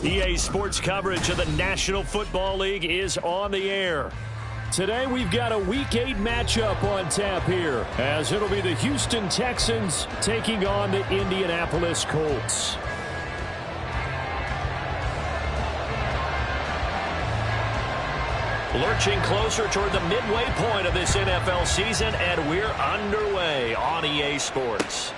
EA Sports coverage of the National Football League is on the air. Today we've got a Week 8 matchup on tap here, as it'll be the Houston Texans taking on the Indianapolis Colts. Lurching closer toward the midway point of this NFL season, and we're underway on EA Sports.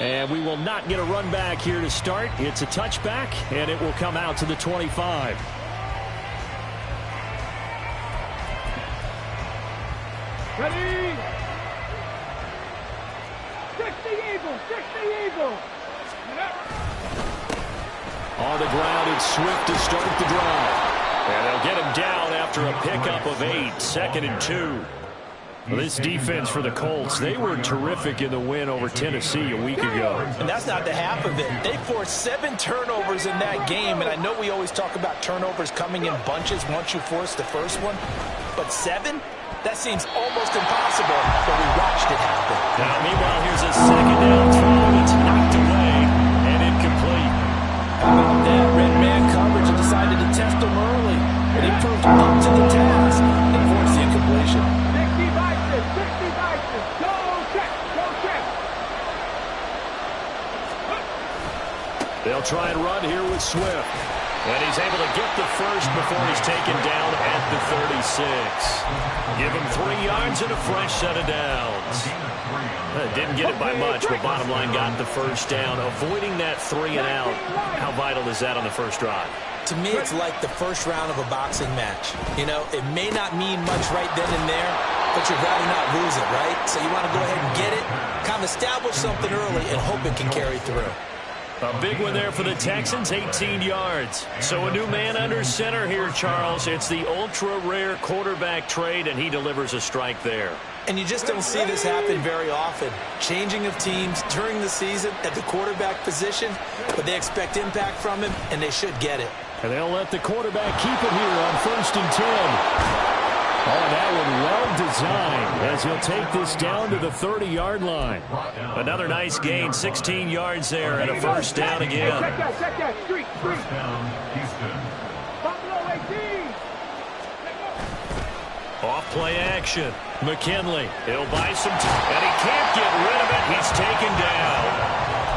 And we will not get a run back here to start. It's a touchback, and it will come out to the 25. Ready? 60 Eagles, 60 Eagles. On the ground, it's Swift to start the drive. And they'll get him down after a pickup of 8, 2nd and 2. Well, this defense for the Colts, they were terrific in the win over Tennessee a week ago. And that's not the half of it. They forced 7 turnovers in that game, and I know we always talk about turnovers coming in bunches once you force the first one, but 7? That seems almost impossible, but we watched it happen. Now, meanwhile, here's a second down throw that's knocked away and incomplete. How about that? Red man coverage and decided to test him early, but he proved up to the task and forced the incompletion. 60 Vikings, 60 Vikings. Go check, go check. They'll try and run here with Swift. And he's able to get the first before he's taken down at the 36. Give him 3 yards and a fresh set of downs. Didn't get it by much, but bottom line got the first down. Avoiding that 3 and out, how vital is that on the first drive? To me, it's like the first round of a boxing match. You know, it may not mean much right then and there, but you'd rather not lose it, right? So you want to go ahead and get it, kind of establish something early, and hope it can carry through. A big one there for the Texans, 18 yards. So a new man under center here, Charles. It's the ultra-rare quarterback trade, and he delivers a strike there. And you just don't see this happen very often. Changing of teams during the season at the quarterback position, but they expect impact from him, and they should get it. And they'll let the quarterback keep it here on 1st and 10. Oh, that one well designed as he'll take this down to the 30-yard line. Another nice gain, 16 yards there and a first down again. Check that, street. Buffalo 18. Off play action. McKinley, he'll buy some time, and he can't get rid of it. He's taken down.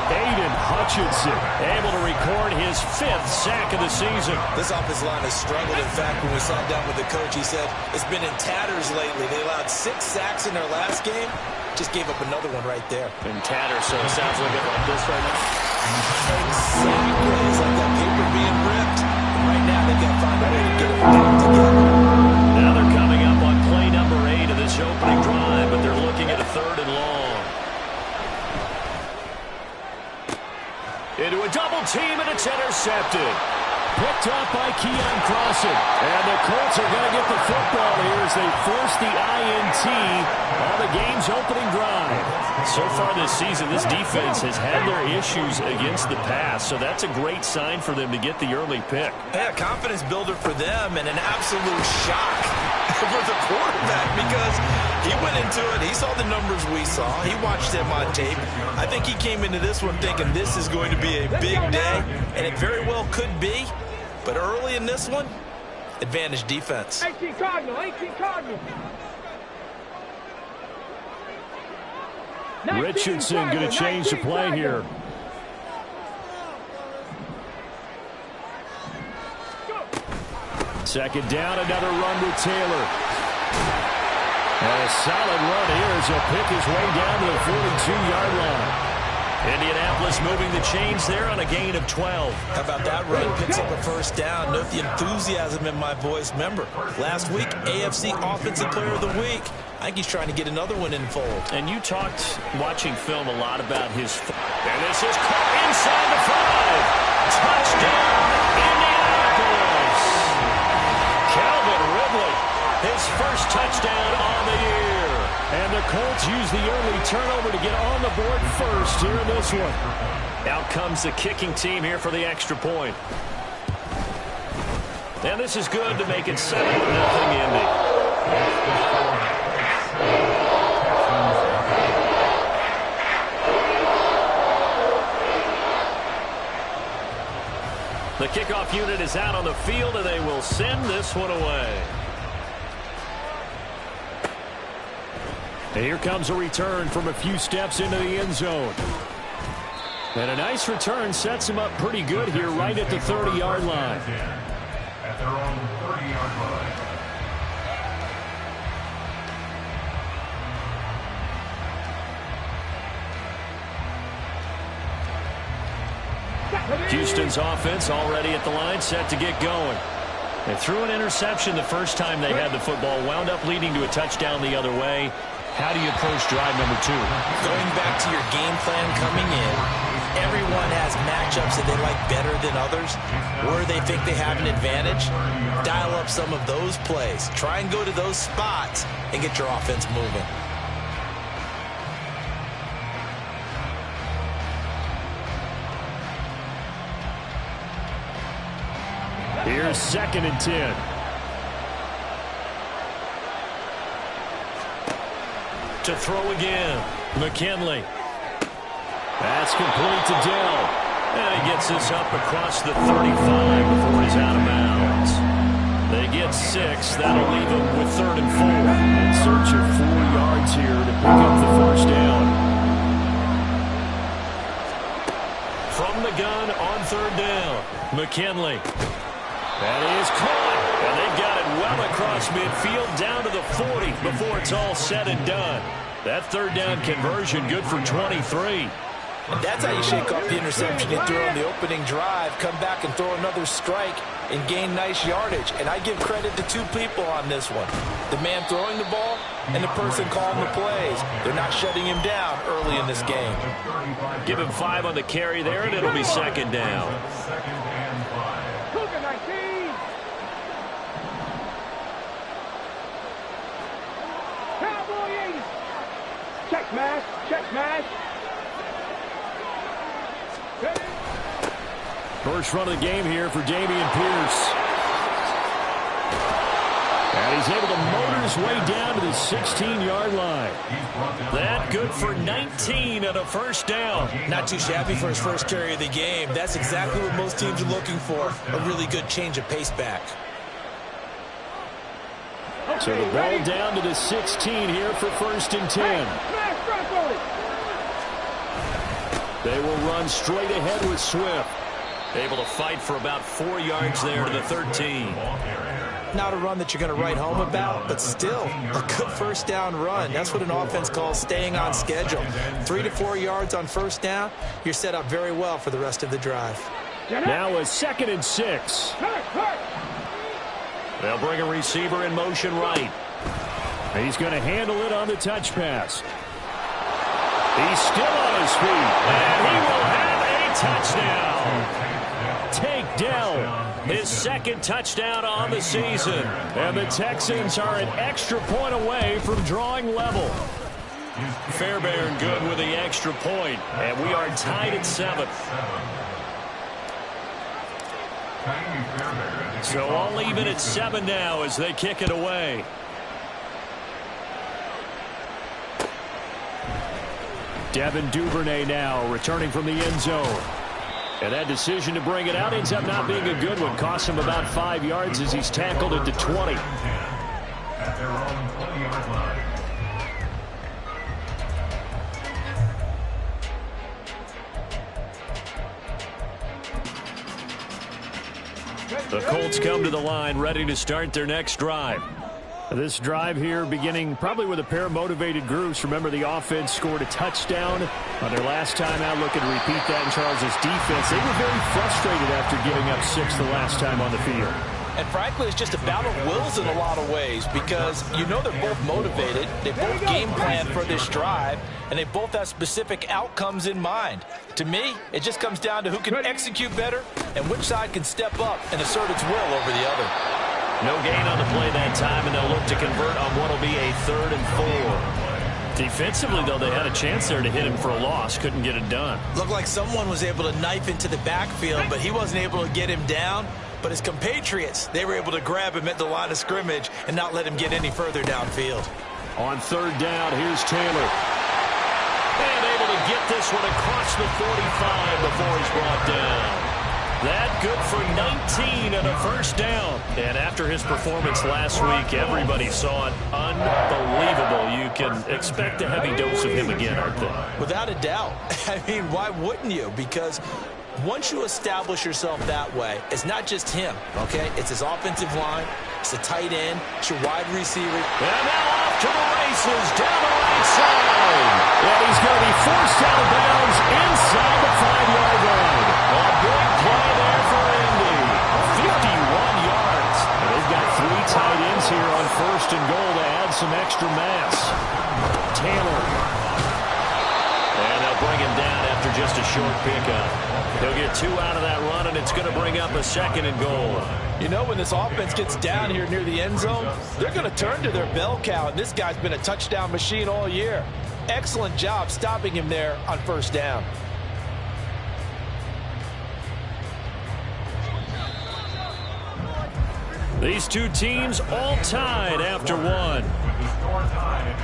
Aiden Hutchinson able to record his 5th sack of the season. This offensive line has struggled. In fact, when we sat down with the coach, he said it's been in tatters lately. They allowed 6 sacks in their last game. Just gave up another one right there. In tatters, so it sounds like this right now. Exactly. It's like that paper being ripped. And right now, they've got to find a way to get it back together. Now they're coming up on play number 8 of this opening drive, but they're looking at a 3rd and long. Into a double team, and it's intercepted. Picked up by Keon Crossen. And the Colts are going to get the football here as they force the INT on the game's opening drive. So far this season, this defense has had their issues against the pass, so that's a great sign for them to get the early pick. Yeah, confidence builder for them and an absolute shock for the quarterback because he went into it. He saw the numbers we saw. He watched them on tape. I think he came into this one thinking this is going to be a big day, and it very well could be. But early in this one, advantage defense. 18 Cardinal, 18 Cardinal. Richardson going to change the play here. Second down, another run with Taylor. And a solid run here as he'll pick his way down to the 42-yard line. Indianapolis moving the chains there on a gain of 12. How about that run? Picks up a first down. Note the enthusiasm in my voice. Remember, last week, AFC Offensive Player of the Week. I think he's trying to get another one in fold. And you talked, watching film, a lot about his... And this is caught inside the 5. Touchdown, Indianapolis. Calvin Ridley, his first touchdown on the year. And the Colts use the early turnover to get on the board first here in this one. Out comes the kicking team here for the extra point. And this is good to make it 7-0 Indy. The kickoff unit is out on the field, and they will send this one away. And here comes a return from a few steps into the end zone. And a nice return sets him up pretty good here right at the 30-yard line. At their own 30-yard line. Houston's offense already at the line, set to get going. They threw an interception the first time they had the football, wound up leading to a touchdown the other way. How do you approach drive number 2? Going back to your game plan coming in, everyone has matchups that they like better than others, where they think they have an advantage. Dial up some of those plays. Try and go to those spots and get your offense moving. Here's 2nd and 10. To throw again. McKinley. That's complete to Dell. And he gets this up across the 35 before he's out of bounds. They get 6. That'll leave them with 3rd and 4. In search of 4 yards here to pick up the first down. From the gun on 3rd down. McKinley. That is caught, and they've got it well across midfield down to the 40 before it's all said and done. That 3rd down conversion good for 23. And that's how you shake off the interception you threw on the opening drive, come back and throw another strike and gain nice yardage. And I give credit to 2 people on this one. The man throwing the ball and the person calling the plays. They're not shutting him down early in this game. Give him 5 on the carry there, and it'll be 2nd down. Check mash, check mash. First run of the game here for Dameon Pierce. And he's able to motor his way down to the 16-yard line. That good for 19 and a first down. Not too shabby for his first carry of the game. That's exactly what most teams are looking for, a really good change of pace back. So the ball down to the 16 here for 1st and 10. They will run straight ahead with Swift. Able to fight for about 4 yards there to the 13. Not a run that you're going to write home about, but still a good first down run. That's what an offense calls staying on schedule. 3 to 4 yards on first down, you're set up very well for the rest of the drive. Now a 2nd and 6. They'll bring a receiver in motion right. He's going to handle it on the touch pass. He's still on his feet, and he will have a touchdown. Take Dell, his 2nd touchdown on the season. And the Texans are an extra point away from drawing level. Fairbairn good with the extra point, and we are tied at 7. So all even at 7 now as they kick it away. Devin Duvernay now returning from the end zone. And that decision to bring it out ends up not being a good one. Costs him about 5 yards as he's tackled at the 20. At their own 20-yard line. The Colts come to the line ready to start their next drive. This drive here beginning probably with a pair of motivated groups. Remember, the offense scored a touchdown on their last time out. Looking to repeat that in Charles's defense. They were very frustrated after giving up 6 the last time on the field. And frankly, it's just a battle of wills in a lot of ways because you know they're both motivated. They both game plan for this drive, and they both have specific outcomes in mind. To me, it just comes down to who can execute better and which side can step up and assert its will over the other. No gain on the play that time, and they'll look to convert on what will be a 3rd and 4. Defensively, though, they had a chance there to hit him for a loss. Couldn't get it done. Looked like someone was able to knife into the backfield, but he wasn't able to get him down. But his compatriots, they were able to grab him at the line of scrimmage and not let him get any further downfield. On 3rd down, here's Taylor. And able to get this one across the 45 before he's brought down. That good for 19 and a first down. And after his performance last week, everybody saw it. Unbelievable. You can expect a heavy dose of him again, aren't they? Without a doubt. I mean, why wouldn't you? Because once you establish yourself that way, it's not just him, okay? It's his offensive line, it's a tight end, it's your wide receiver. And now off to the races, down the right side. And he's going to be forced out of bounds inside the 5-yard line. A big play there for Indy. 51 yards. And they've got 3 tight ends here on first and goal to add some extra mass. Taylor. And they'll bring him down after just a short pickup. He'll get 2 out of that run, and it's going to bring up a second and goal. You know, when this offense gets down here near the end zone, they're going to turn to their bell cow, and this guy's been a touchdown machine all year. Excellent job stopping him there on first down. These two teams all tied after one. With the score tied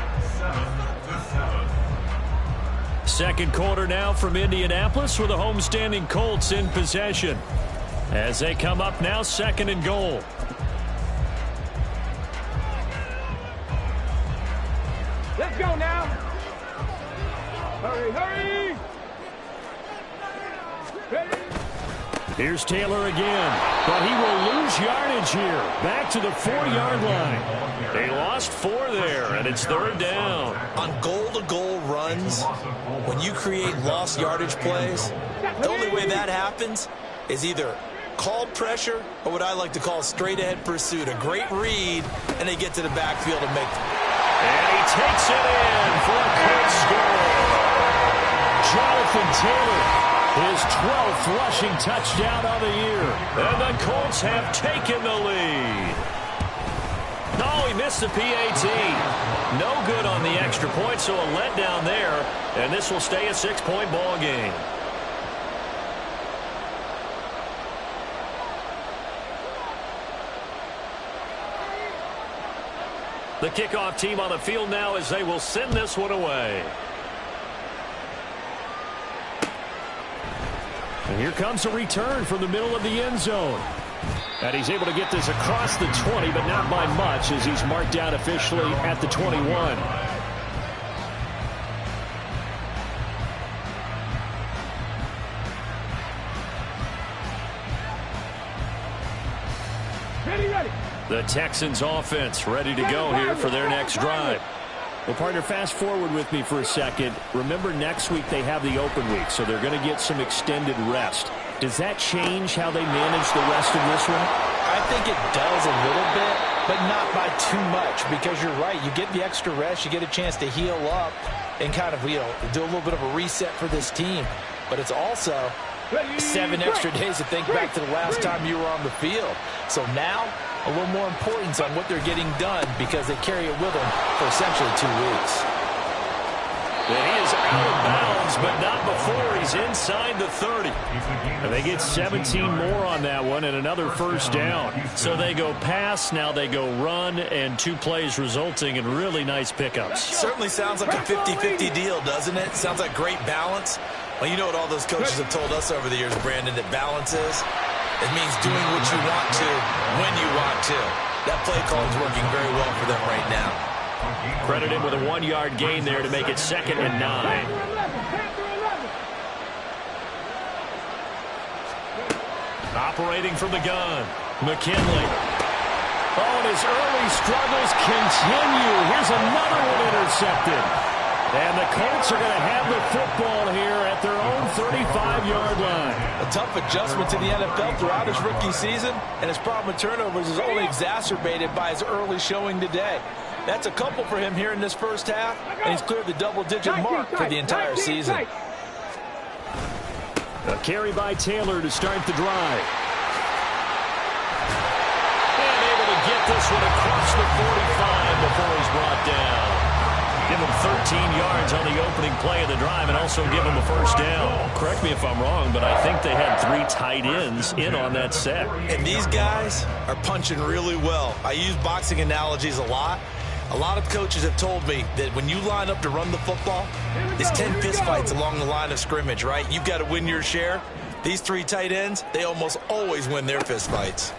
7-7. Second quarter now from Indianapolis with the homestanding Colts in possession. As they come up now, second and goal. Let's go now. Hurry, hurry. Ready? Here's Taylor again, but he will lose yardage here. Back to the 4-yard line. They lost 4 there, and it's third down. On goal-to-goal runs, when you create lost yardage plays, the only way that happens is either called pressure or what I like to call straight-ahead pursuit. A great read, and they get to the backfield and make them. And he takes it in for a quick score. Jonathan Taylor. His 12th rushing touchdown of the year. And the Colts have taken the lead. No, he missed the PAT. No good on the extra point, so a letdown there. And this will stay a 6-point ball game. The kickoff team on the field now as they will send this one away. And here comes a return from the middle of the end zone. And he's able to get this across the 20, but not by much as he's marked out officially at the 21. Ready, ready. The Texans offense ready to go here for their next drive. Well, partner, fast forward with me for a second. Remember, next week they have the open week, so they're going to get some extended rest. Does that change how they manage the rest of this one? I think it does a little bit, but not by too much, because you're right. You get the extra rest, you get a chance to heal up and kind of, do a little bit of a reset for this team. But it's also 7 extra days to think back to the last time you were on the field. So now, a little more importance on what they're getting done because they carry it with them for essentially 2 weeks. And he is out of bounds, but not before he's inside the 30. And they get 17 more on that one and another first down. So they go pass, now they go run, and 2 plays resulting in really nice pickups. Certainly sounds like a 50-50 deal, doesn't it? Sounds like great balance. Well, you know what all those coaches have told us over the years, Brandon, that balance is? It means doing what you want to when you want to. That play call is working very well for them right now. Credit him with a 1-yard gain there to make it 2nd and 9. Operating from the gun, McKinley. Oh, and his early struggles continue. Here's another one intercepted. And the Colts are going to have the football here at their own 35-yard line. A tough adjustment to the NFL throughout his rookie season, and his problem with turnovers is only exacerbated by his early showing today. That's a couple for him here in this first half, and he's cleared the double-digit mark for the entire season. A carry by Taylor to start the drive. And able to get this one across the 45 before he's brought down. Give him 13 yards on the opening play of the drive and also give him a first down. Correct me if I'm wrong, but I think they had 3 tight ends in on that set. And these guys are punching really well. I use boxing analogies a lot. A lot of coaches have told me that when you line up to run the football, there's 10 fistfights along the line of scrimmage, right? You've got to win your share. These three tight ends, they almost always win their fist fights.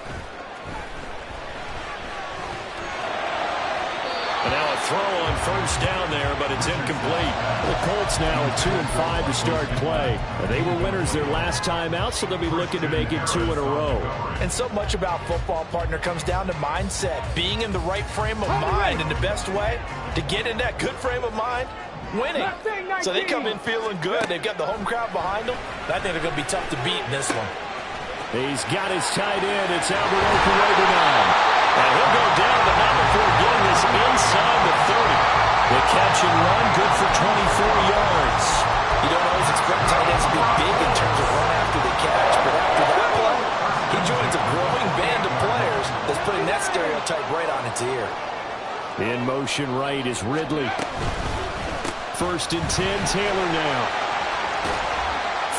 And now a throw on first down there, but it's incomplete. The Colts now at 2-5 to start play. They were winners their last time out, so they'll be looking to make it 2 in a row. And so much about football, partner, comes down to mindset. Being in the right frame of mind, and the best way to get in that good frame of mind, winning. So they come in feeling good. They've got the home crowd behind them. I think they're going to be tough to beat in this one. He's got his tight end. It's Albert Okwuegbunam now. And he'll go down, but not before getting this inside the 30. The catch and run, good for 24 yards. You don't always expect tight ends to be big in terms of run after the catch, but after that play, he joins a growing band of players that's putting that stereotype right on its ear. In motion right is Ridley. 1st and 10, Taylor now.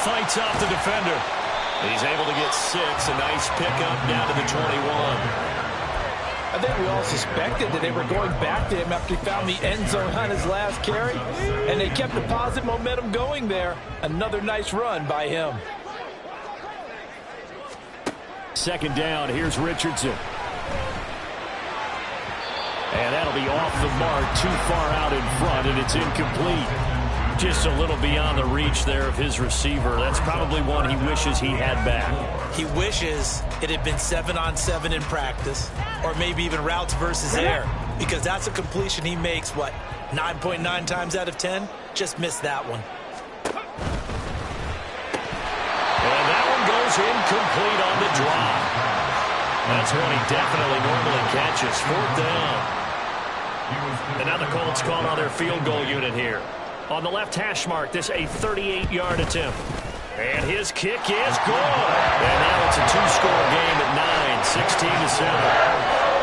Fights off the defender. He's able to get 6. A nice pickup down to the 21. I think we all suspected that they were going back to him after he found the end zone on his last carry, and they kept the positive momentum going there. Another nice run by him. 2nd down, here's Richardson. And that'll be off the mark, too far out in front, and it's incomplete. Just a little beyond the reach there of his receiver. That's probably one he wishes he had back. He wishes it had been 7-on-7 in practice, or maybe even routes versus air, because that's a completion he makes, 9.9 times out of 10? Just missed that one. And that one goes incomplete on the drop. That's one he definitely normally catches. 4th down. And now the Colts called on their field goal unit here. On the left hash mark, this a 38-yard attempt. And his kick is good. And now it's a 2-score game at 9, 16-7.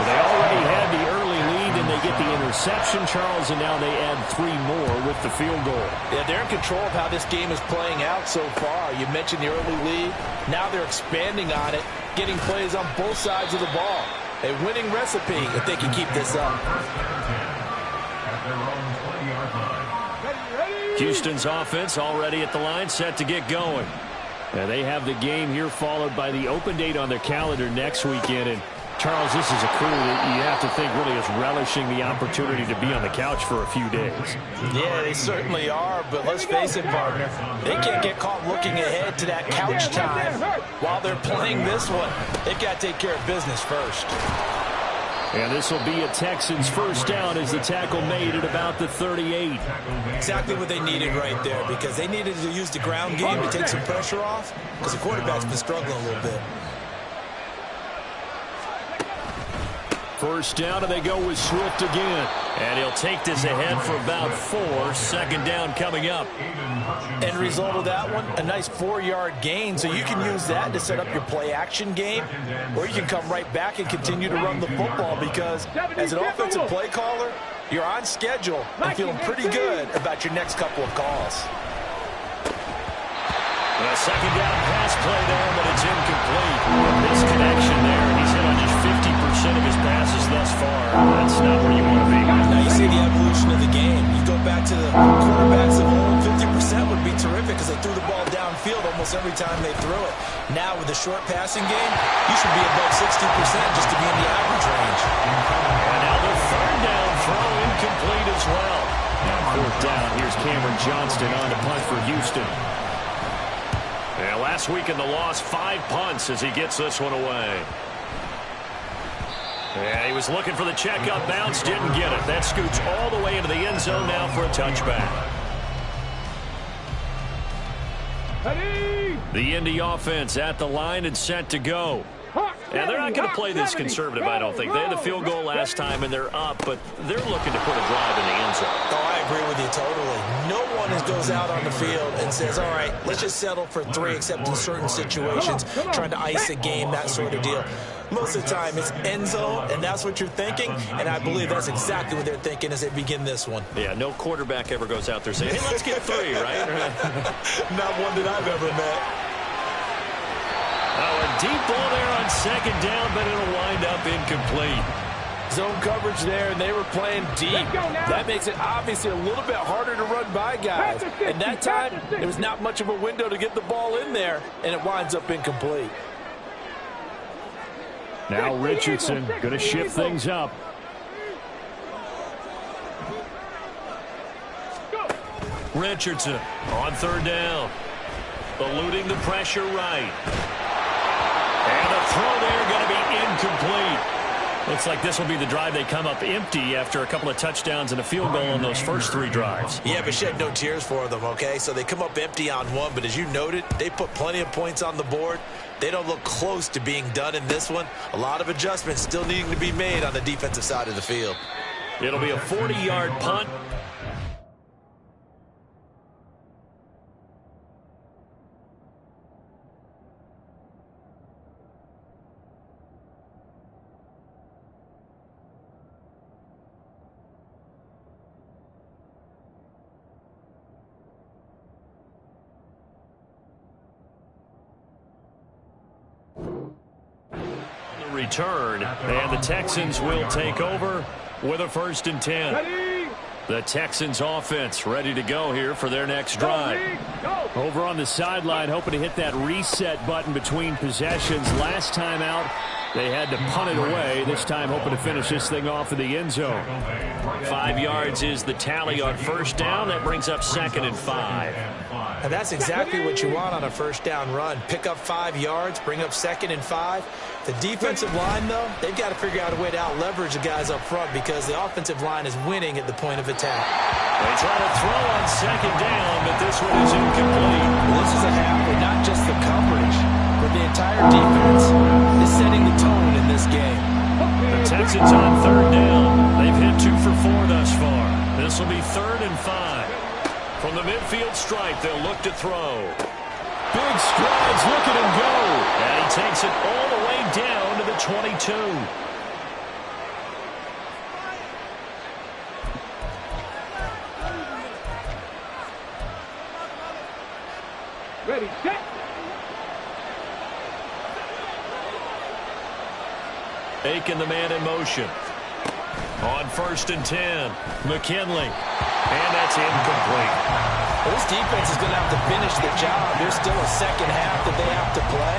They already had the early lead, and they get the interception, Charles, and now they add 3 more with the field goal. Yeah, they're in control of how this game is playing out so far. You mentioned the early lead. Now they're expanding on it, getting plays on both sides of the ball. A winning recipe if they can keep this up. Houston's offense already at the line, set to get going. And they have the game here followed by the open date on their calendar next weekend. And Charles, this is a crew that you have to think really is relishing the opportunity to be on the couch for a few days. Yeah, they certainly are, but let's face it, partner. They can't get caught looking ahead to that couch time while they're playing this one. They've got to take care of business first. And this will be a Texans 1st down as the tackle made at about the 38. Exactly what they needed right there, because they needed to use the ground game to take some pressure off, because the quarterback's been struggling a little bit. 1st down, and they go with Swift again. And he'll take this ahead for about 4. 2nd down coming up. End result of that one, a nice 4-yard gain. So you can use that to set up your play-action game, or you can come right back and continue to run the football, because as an offensive play caller, you're on schedule and feeling pretty good about your next couple of calls. And a 2nd down pass play there, but it's incomplete. Misconnection there, and he's hit on just 50% of his passes thus far. That's not where you want to be. Now you see the evolution of the game. You go back to the quarterbacks of old, 50% would be terrific because they threw the ball downfield almost every time they threw it. Now with the short passing game, you should be above 60% just to be in the average range. And now the 3rd down throw incomplete as well. 4th down, here's Cameron Johnston on to punt for Houston. Yeah, last week in the loss, 5 punts as he gets this one away. Yeah, he was looking for the checkup bounce, didn't get it. That scoots all the way into the end zone now for a touchback. The Indy offense at the line and set to go. And they're not going to play this conservative, I don't think. They had the field goal last time, and they're up, but they're looking to put a drive in the end zone. Oh, I agree with you totally. No one goes out on the field and says, all right, let's just settle for 3, except in certain situations, trying to ice a game, that sort of deal. Most of the time, it's end zone, and that's what you're thinking, and I believe that's exactly what they're thinking as they begin this one. Yeah, no quarterback ever goes out there saying, hey, let's get 3, right? Not one that I've ever met. Oh, a deep ball there on 2nd down, but it'll wind up incomplete. Zone coverage there, and they were playing deep. That makes it obviously a little bit harder to run by guys. And that time, there was not much of a window to get the ball in there, and it winds up incomplete. Now Richardson going to shift things up. Richardson on third down. Eluding the pressure right. And the throw there going to be incomplete. Looks like this will be the drive they come up empty after a couple of touchdowns and a field goal on those first 3 drives. Yeah, but shed no tears for them, okay? So they come up empty on one, but as you noted, they put plenty of points on the board. They don't look close to being done in this one. A lot of adjustments still needing to be made on the defensive side of the field. It'll be a 40-yard punt. Return, and the Texans will take over with a 1st and 10. Ready? The Texans offense ready to go here for their next drive. Over on the sideline, hoping to hit that reset button between possessions. Last time out, they had to punt it away. This time hoping to finish this thing off in the end zone. 5 yards is the tally on first down. That brings up 2nd and 5. And that's exactly what you want on a first down run. Pick up 5 yards, bring up 2nd and 5. The defensive line, though, they've got to figure out a way to out-leverage the guys up front because the offensive line is winning at the point of attack. They try to throw on 2nd down, but this one is incomplete. Well, this is a half where not just the coverage, but the entire defense is setting the tone in this game. The Texans on 3rd down. They've hit 2 for 4 thus far. This will be 3rd and 5. From the midfield stripe, they'll look to throw. Big strides, look at him go. And he takes it all the way down to the 22. Ready, set. Taking the man in motion. On 1st and 10, McKinley. And that's incomplete. Well, this defense is going to have to finish the job. There's still a second half that they have to play.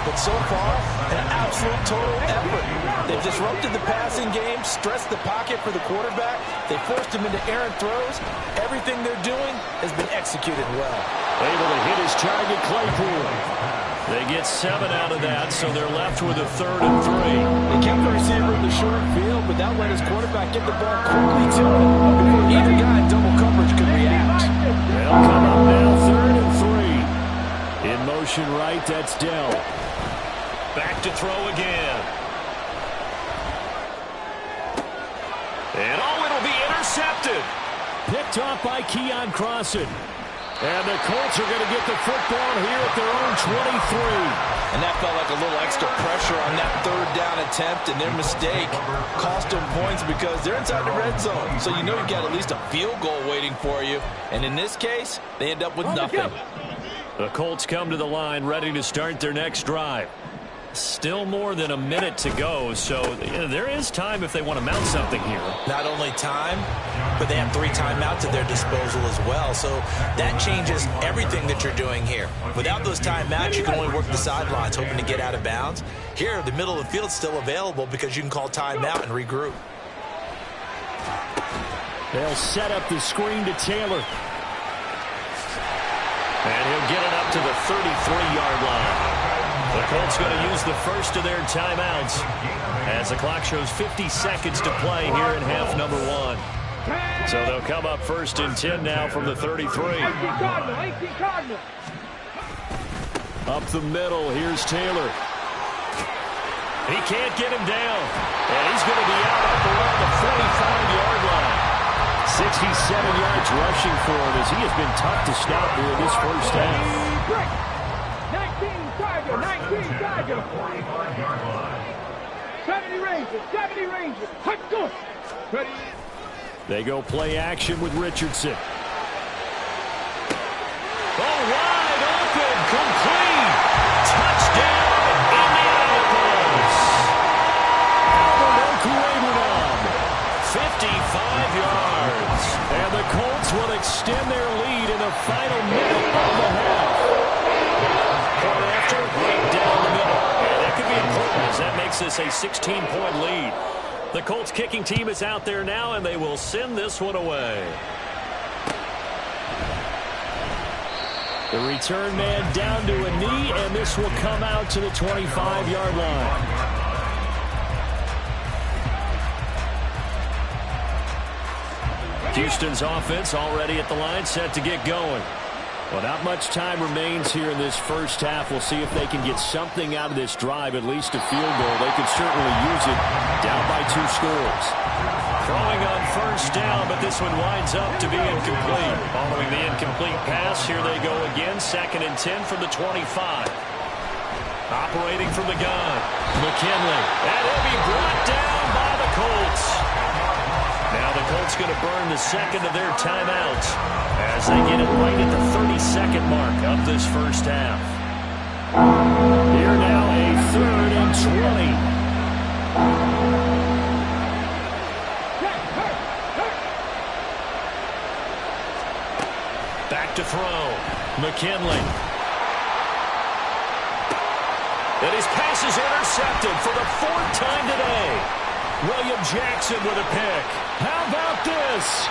But so far, an absolute total effort. They've disrupted the passing game, stressed the pocket for the quarterback. They forced him into errant throws. Everything they're doing has been executed well. Able to hit his target, Claypool. They get 7 out of that, so they're left with a 3rd and 3. They kept the receiver in the short field, but that let his quarterback get the ball quickly to him before either guy in double coverage could react. They'll come up now 3rd and 3. In motion right, that's Dell. Back to throw again. And it'll be intercepted. Picked off by Keon Crossan. And the Colts are going to get the football here at their own 23. And that felt like a little extra pressure on that 3rd down attempt, and their mistake cost them points because they're inside the red zone. So you know you've got at least a field goal waiting for you. And in this case, they end up with nothing. The Colts come to the line ready to start their next drive. Still more than a minute to go, so there is time if they want to mount something here. Not only time, but they have 3 timeouts at their disposal as well. So that changes everything that you're doing here. Without those timeouts, you can only work the sidelines, hoping to get out of bounds. Here, the middle of the field's still available because you can call timeout and regroup. They'll set up the screen to Taylor. And he'll get it up to the 33-yard line. The Colts going to use the first of their timeouts as the clock shows 50 seconds to play here in half number 1. So they'll come up 1st and 10 now from the 33. Up the middle, here's Taylor. He can't get him down. And he's going to be out up around the 45-yard line. 67 yards rushing for him as he has been tough to stop here in this first half. 19 Tiger. 70 Rangers. Let's go. Ready. They go play action with Richardson. Oh, wide open, complete. Touchdown, Indianapolis. Albert Okwuegbunam this a 16-point lead. The Colts kicking team is out there now, and they will send this one away. The return man down to a knee, and this will come out to the 25-yard line. Houston's offense already at the line, set to get going. Well, not much time remains here in this first half. We'll see if they can get something out of this drive, at least a field goal. They could certainly use it, down by 2 scores. Throwing on first down, but this one winds up to be incomplete. Following the incomplete pass, here they go again, 2nd and 10 from the 25. Operating from the gun, McKinley, and he'll be brought down by the Colts. Now the Colts going to burn the second of their timeouts as they get it right at the 32nd mark of this first half. Here now a 3rd and 20. Back to throw. McKinley. And his pass is intercepted for the 4th time today. William Jackson with a pick. How about this?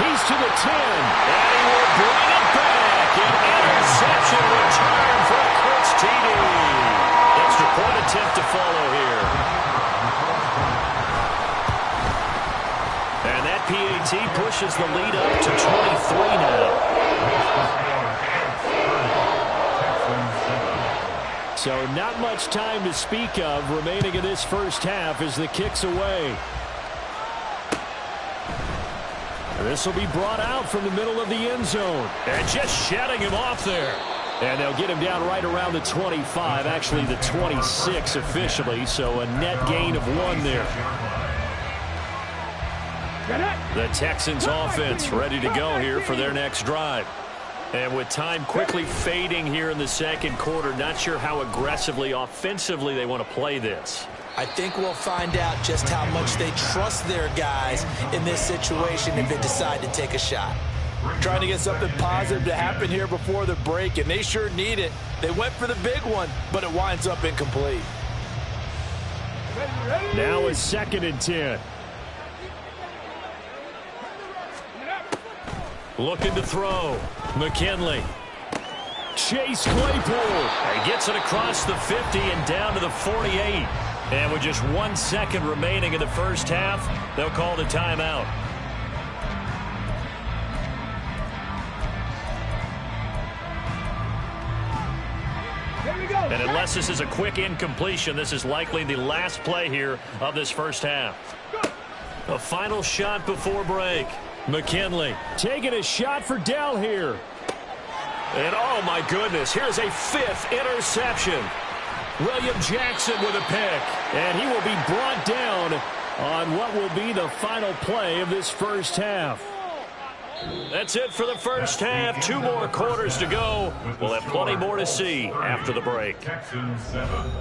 He's to the 10. And he will bring it back. An interception return for a Colts TD. Extra point attempt to follow here. And that PAT pushes the lead up to 23 now. So not much time to speak of remaining in this first half as the kick's away. This will be brought out from the middle of the end zone. And just shutting him off there. And they'll get him down right around the 25, actually the 26 officially, so a net gain of 1 there. The Texans offense ready to go here for their next drive. And with time quickly fading here in the second quarter, not sure how aggressively, offensively they want to play this. I think we'll find out just how much they trust their guys in this situation if they decide to take a shot. Trying to get something positive to happen here before the break, and they sure need it. They went for the big one, but it winds up incomplete. Now it's 2nd and 10. Looking to throw. McKinley. Chase Claypool. He gets it across the 50 and down to the 48. And with just 1 second remaining in the first half, they'll call the timeout. And unless this is a quick incompletion, this is likely the last play here of this first half. A final shot before break. McKinley taking a shot for Dell here. And oh my goodness, here's a 5th interception. William Jackson with a pick. And he will be brought down on what will be the final play of this first half. That's it for the first half. 2 more quarters to go. We'll have plenty more to see after the break. Texans 7.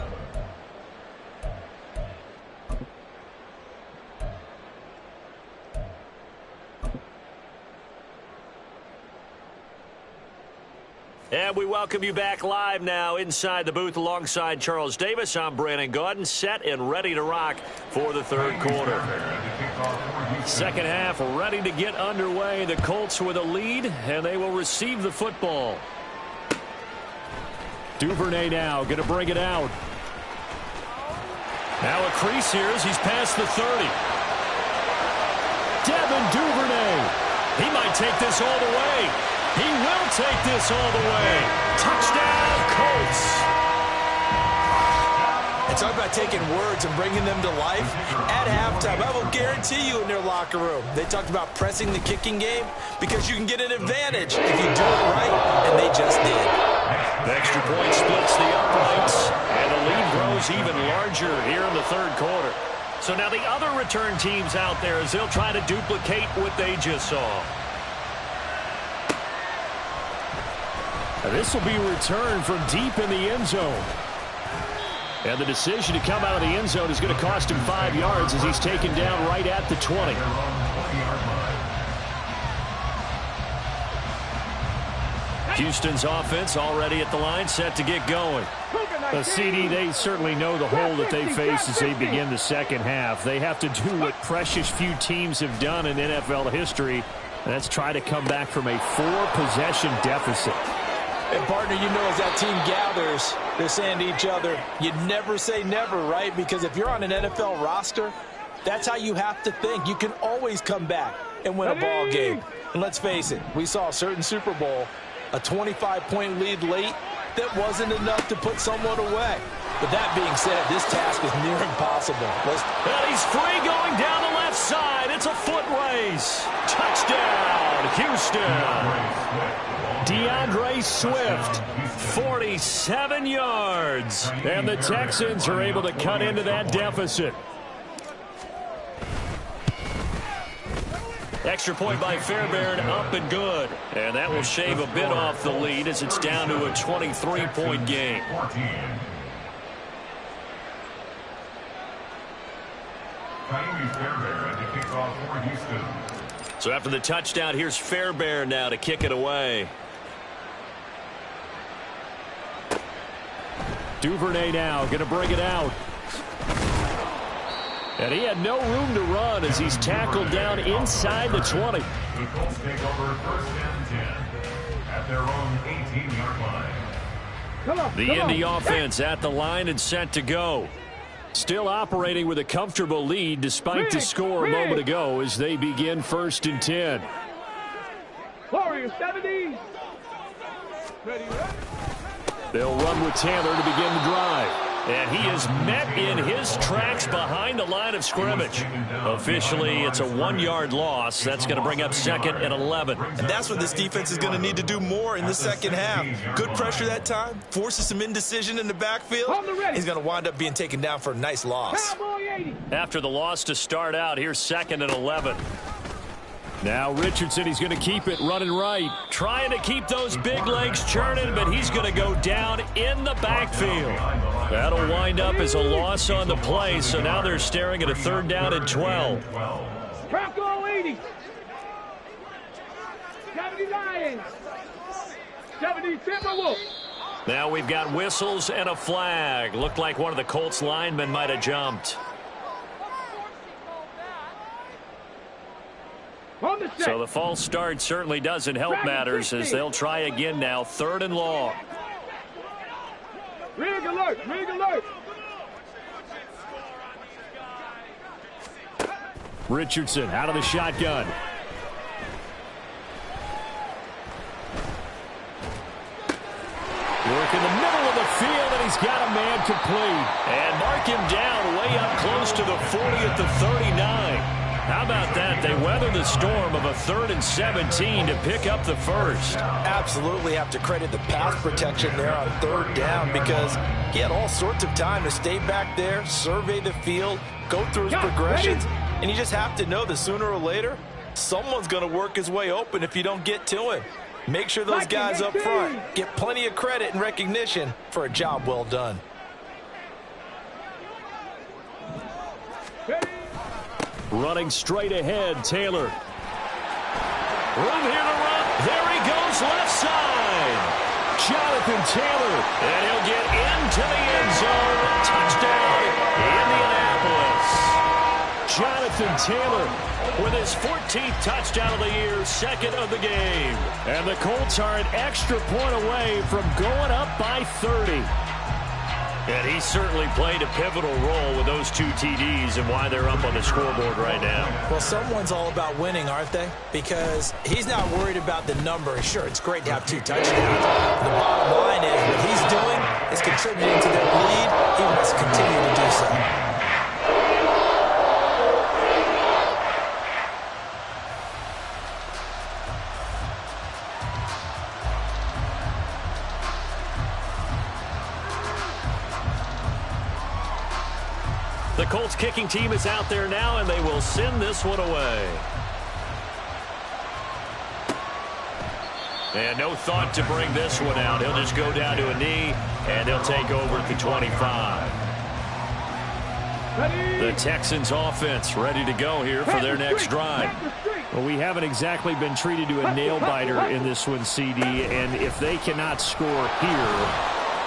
And we welcome you back live now inside the booth alongside Charles Davis. I'm Brandon Gaudin, set and ready to rock for the third quarter. Second half ready to get underway. The Colts with a lead, and they will receive the football. Duvernay now going to bring it out. Now a crease here as he's past the 30. Devin Duvernay. He might take this all the way. He will take this all the way. Touchdown, Colts. And talk about taking words and bringing them to life. At halftime, I will guarantee you in their locker room, they talked about pressing the kicking game because you can get an advantage if you do it right, and they just did. The extra point splits the uprights, and the lead grows even larger here in the third quarter. So now the other return teams out there as they'll try to duplicate what they just saw. This will be returned from deep in the end zone. And the decision to come out of the end zone is going to cost him 5 yards as he's taken down right at the 20. Houston's offense already at the line, set to get going. The CD, they certainly know the hole that they face as they begin the second half. They have to do what precious few teams have done in NFL history. That's try to come back from a 4-possession deficit. And, partner, you know as that team gathers, they're saying to each other, you never say never, right? Because if you're on an NFL roster, that's how you have to think. You can always come back and win a ball game. And let's face it, we saw a certain Super Bowl, a 25-point lead late, that wasn't enough to put someone away. But that being said, this task is near impossible. And he's free going down the left side. It's a foot race. Touchdown, Houston. DeAndre Swift, 47 yards. And the Texans are able to cut into that deficit. Extra point by Fairbairn, up and good. And that will shave a bit off the lead as it's down to a 23-point game. So after the touchdown, here's Fairbairn now to kick it away. Duvernay now going to bring it out. And he had no room to run as he's tackled down inside the 20. The Colts take over first and 10 at their own 18-yard line. The Indy offense at the line and set to go. Still operating with a comfortable lead despite the score a moment ago as they begin first and 10. Warriors 70. Ready. They'll run with Taylor to begin the drive. And he is met in his tracks behind the line of scrimmage. Officially, it's a 1-yard loss. That's going to bring up second and 11. And that's what this defense is going to need to do more in the second half. Good pressure that time. Forces some indecision in the backfield. He's going to wind up being taken down for a nice loss. After the loss to start out, here's second and 11. Now Richardson, he's going to keep it running right. Trying to keep those big legs churning, but he's going to go down in the backfield. That'll wind up as a loss on the play, so now they're staring at a third down and 12. Bronco 80. 70 Lions. 70 Timberwolves. Now we've got whistles and a flag. Looked like one of the Colts linemen might have jumped. So the false start certainly doesn't help matters as they'll try again now, third and long. Rig alert, rig alert. Richardson out of the shotgun. Work in the middle of the field, and he's got a man complete. And mark him down way up close to the 40 at the 39. How about that? They weather the storm of a 3rd and 17 to pick up the first. Absolutely have to credit the pass protection there on third down because he had all sorts of time to stay back there, survey the field, go through his progressions, and you just have to know that sooner or later, someone's going to work his way open if you don't get to him. Make sure those guys up front get plenty of credit and recognition for a job well done. Running straight ahead, Taylor. Room here to run. There he goes, left side. Jonathan Taylor. And he'll get into the end zone. Touchdown, Indianapolis. Jonathan Taylor with his 14th touchdown of the year, second of the game. And the Colts are an extra point away from going up by 30. And he certainly played a pivotal role with those 2 TDs and why they're up on the scoreboard right now. Well, someone's all about winning, aren't they? Because he's not worried about the number. Sure, it's great to have 2 touchdowns. The bottom line is what he's doing is contributing to their lead. He must continue to do so. The Colts kicking team is out there now, and they will send this one away. And no thought to bring this one out. He'll just go down to a knee, and he'll take over at the 25. The Texans offense ready to go here for their next drive. Well, we haven't exactly been treated to a nail-biter in this one, CD, and if they cannot score here,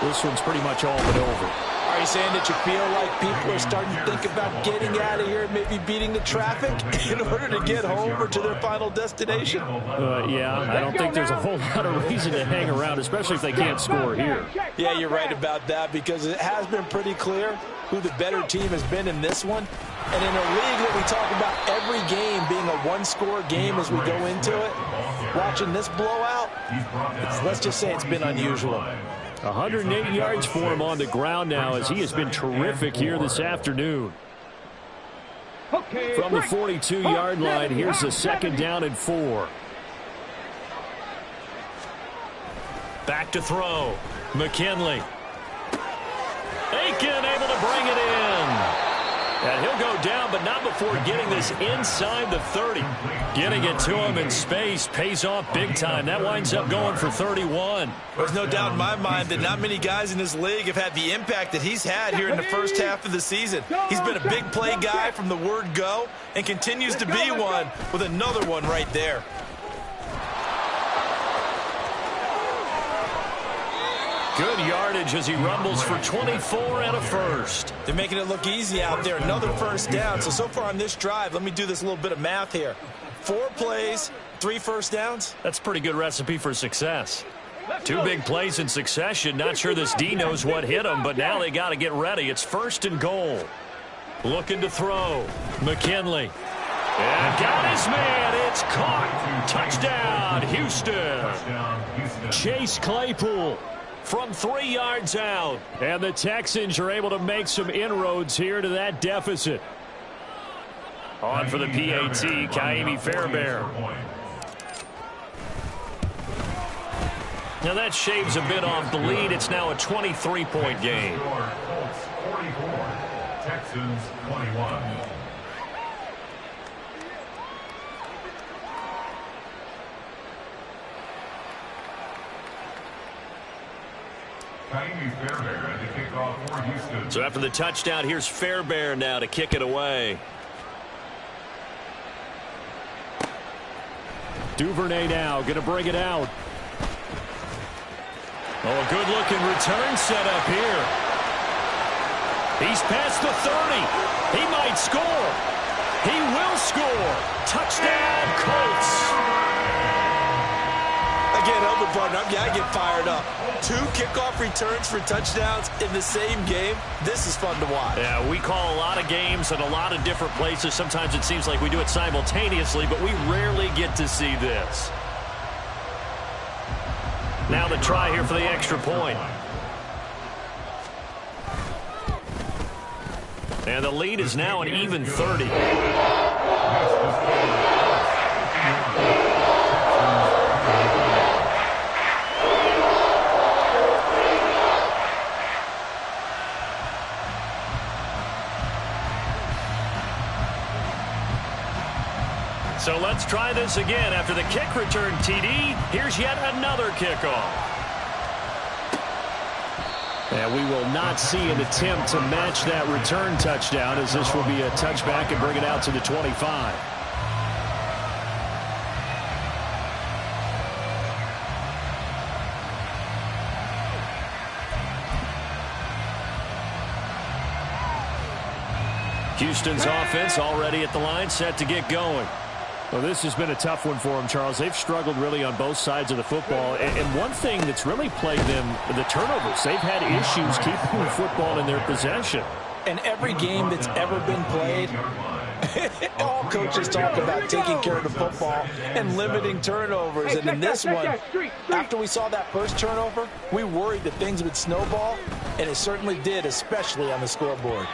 this one's pretty much all but over. Are you saying that you feel like people are starting to think about getting out of here and maybe beating the traffic in order to get home or to their final destination? Yeah, I don't think there's a whole lot of reason to hang around, especially if they can't score here. Yeah, you're right about that, because it has been pretty clear who the better team has been in this one. And in a league that we talk about every game being a one-score game as we go into it, watching this blowout, let's just say it's been unusual. 108 yards for him on the ground now, as he has been terrific here this afternoon. From the 42-yard line, here's the 2nd down and 4. Back to throw. McKinley. Aiken able to bring it in. And he'll go down, but not before getting this inside the 30. Getting it to him in space pays off big time. That winds up going for 31. There's no doubt in my mind that not many guys in this league have had the impact that he's had here in the first half of the season. He's been a big play guy from the word go and continues to be one with another one right there. Good yardage as he rumbles for 24 and a first. They're making it look easy out there. Another first down. So far on this drive, let me do this little bit of math here. 4 plays, 3 first downs. That's a pretty good recipe for success. 2 big plays in succession. Not sure this D knows what hit him, but now they got to get ready. It's 1st and goal. Looking to throw. McKinley. And got his man. It's caught. Touchdown, Houston. Chase Claypool from 3 yards out. And the Texans are able to make some inroads here to that deficit. On for the PAT, Kaimi Fairbairn. Now that shaves a bit off the lead. It's now a 23-point game. Colts 44, Texans 21. Kaimi Fairbairn to kick off for Houston. So after the touchdown, here's Fairbairn now to kick it away. Duvernay now going to bring it out. Oh, a good-looking return set up here. He's past the 30. He might score. He will score. Touchdown, Colts. Again, Elder partner, I get fired up. 2 kickoff returns for touchdowns in the same game. This is fun to watch. Yeah, we call a lot of games in a lot of different places. Sometimes it seems like we do it simultaneously, but we rarely get to see this. Now the try here for the extra point. And the lead is now an even 30. So let's try this again. After the kick return TD, here's yet another kickoff. And we will not see an attempt to match that return touchdown, as this will be a touchback and bring it out to the 25. Houston's offense already at the line, set to get going. Well, this has been a tough one for them, Charles. They've struggled really on both sides of the football. And one thing that's really plagued them, the turnovers. They've had issues keeping the football in their possession. And every game that's ever been played, all coaches talk about taking care of the football and limiting turnovers. And in this one, after we saw that first turnover, we worried that things would snowball, and it certainly did, especially on the scoreboard.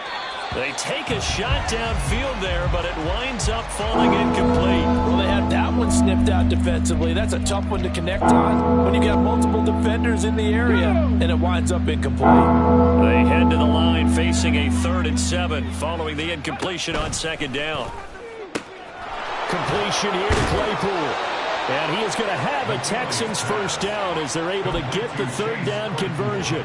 They take a shot downfield there, but it winds up falling incomplete. Well, they had that one snipped out defensively. That's a tough one to connect on when you got multiple defenders in the area, and it winds up incomplete. They head to the line facing a 3rd and 7 following the incompletion on 2nd down. Completion here to Claypool. And he is going to have a Texans first down as they're able to get the 3rd down conversion.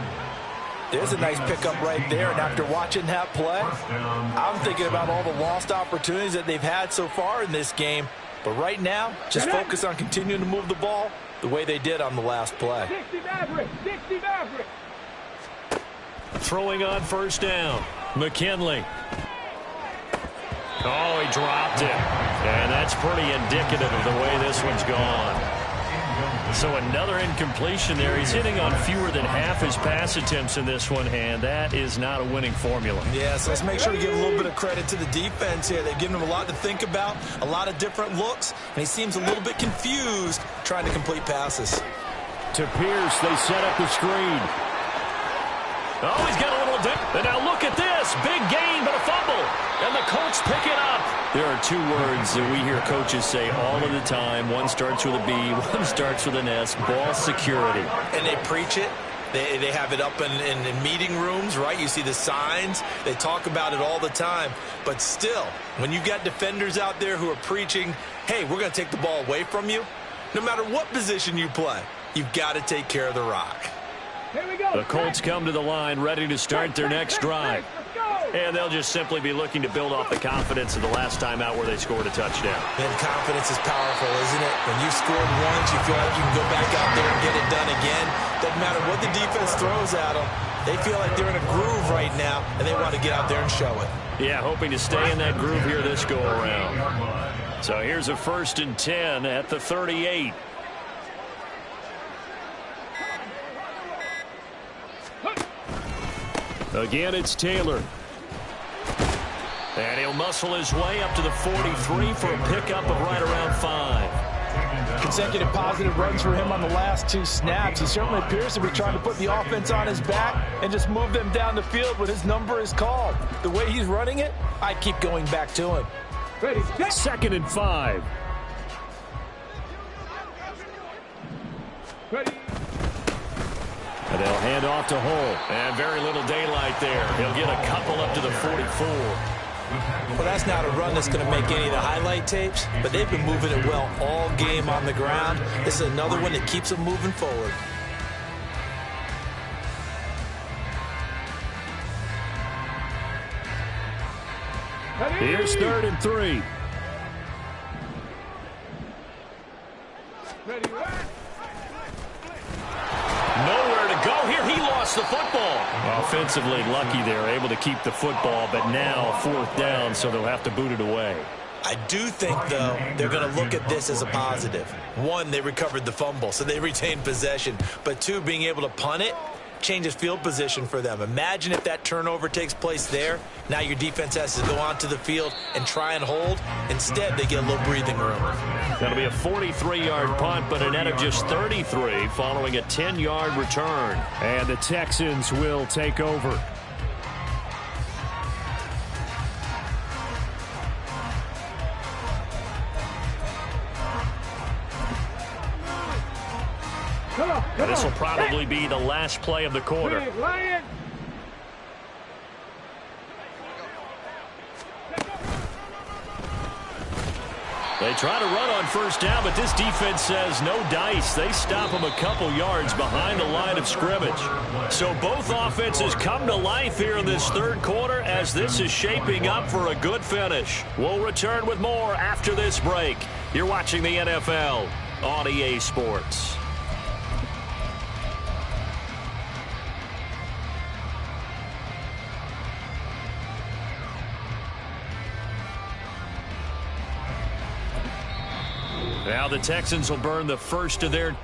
There's a nice pickup right there, and after watching that play, I'm thinking about all the lost opportunities that they've had so far in this game. But right now, just focus on continuing to move the ball the way they did on the last play. Throwing on first down. McKinley. Oh, he dropped it. And that's pretty indicative of the way this one's gone. So another incompletion there. He's hitting on fewer than half his pass attempts in this one, and that is not a winning formula. Yeah, so let's make sure to give a little bit of credit to the defense here. They've given him a lot to think about, a lot of different looks, and he seems a little bit confused trying to complete passes. To Pierce, they set up the screen. Oh, he's got a little dip. And now look at this. Big gain, but a fumble. And the Colts pick it up. There are two words that we hear coaches say all of the time. One starts with a B, one starts with an S. Ball security. And they preach it. They have it up in meeting rooms, right? You see the signs. They talk about it all the time. But still, when you got defenders out there who are preaching, hey, we're going to take the ball away from you, no matter what position you play, you've got to take care of the rock. Here we go. The Colts come to the line ready to start their next drive. And they'll just simply be looking to build off the confidence of the last time out where they scored a touchdown. And confidence is powerful, isn't it? When you've scored once, you feel like you can go back out there and get it done again. Doesn't matter what the defense throws at them. They feel like they're in a groove right now, and they want to get out there and show it. Yeah, hoping to stay in that groove here this go-around. So here's a 1st and 10 at the 38. Again, it's Taylor. And he'll muscle his way up to the 43 for a pickup of right around 5. Consecutive positive runs for him on the last 2 snaps. He certainly appears to be trying to put the offense on his back and just move them down the field when his number is called. The way he's running it, I keep going back to him. Ready, set. 2nd and 5. Ready. And they'll hand off to Hull. And very little daylight there. He'll get a couple up to the 44. Well, that's not a run that's going to make any of the highlight tapes, but they've been moving it well all game on the ground. This is another one that keeps them moving forward. Here's 3rd and 3. Ready, Nowhere to go here. He lost the football. Offensively lucky there, able to keep the football, but now 4th down, so they'll have to boot it away. I do think, though, they're going to look at this as a positive. 1, they recovered the fumble, so they retained possession. But 2, being able to punt it changes field position for them. Imagine if that turnover takes place there. Now your defense has to go onto the field and try and hold. Instead, they get a little breathing room. That'll be a 43-yard punt, but a net of just 33 following a 10-yard return. And the Texans will take over. And this will probably be the last play of the quarter. Lion. They try to run on first down, but this defense says no dice. They stop them a couple yards behind the line of scrimmage. So both offenses come to life here in this 3rd quarter as this is shaping up for a good finish. We'll return with more after this break. You're watching the NFL on EA Sports. Now the Texans will burn the first of their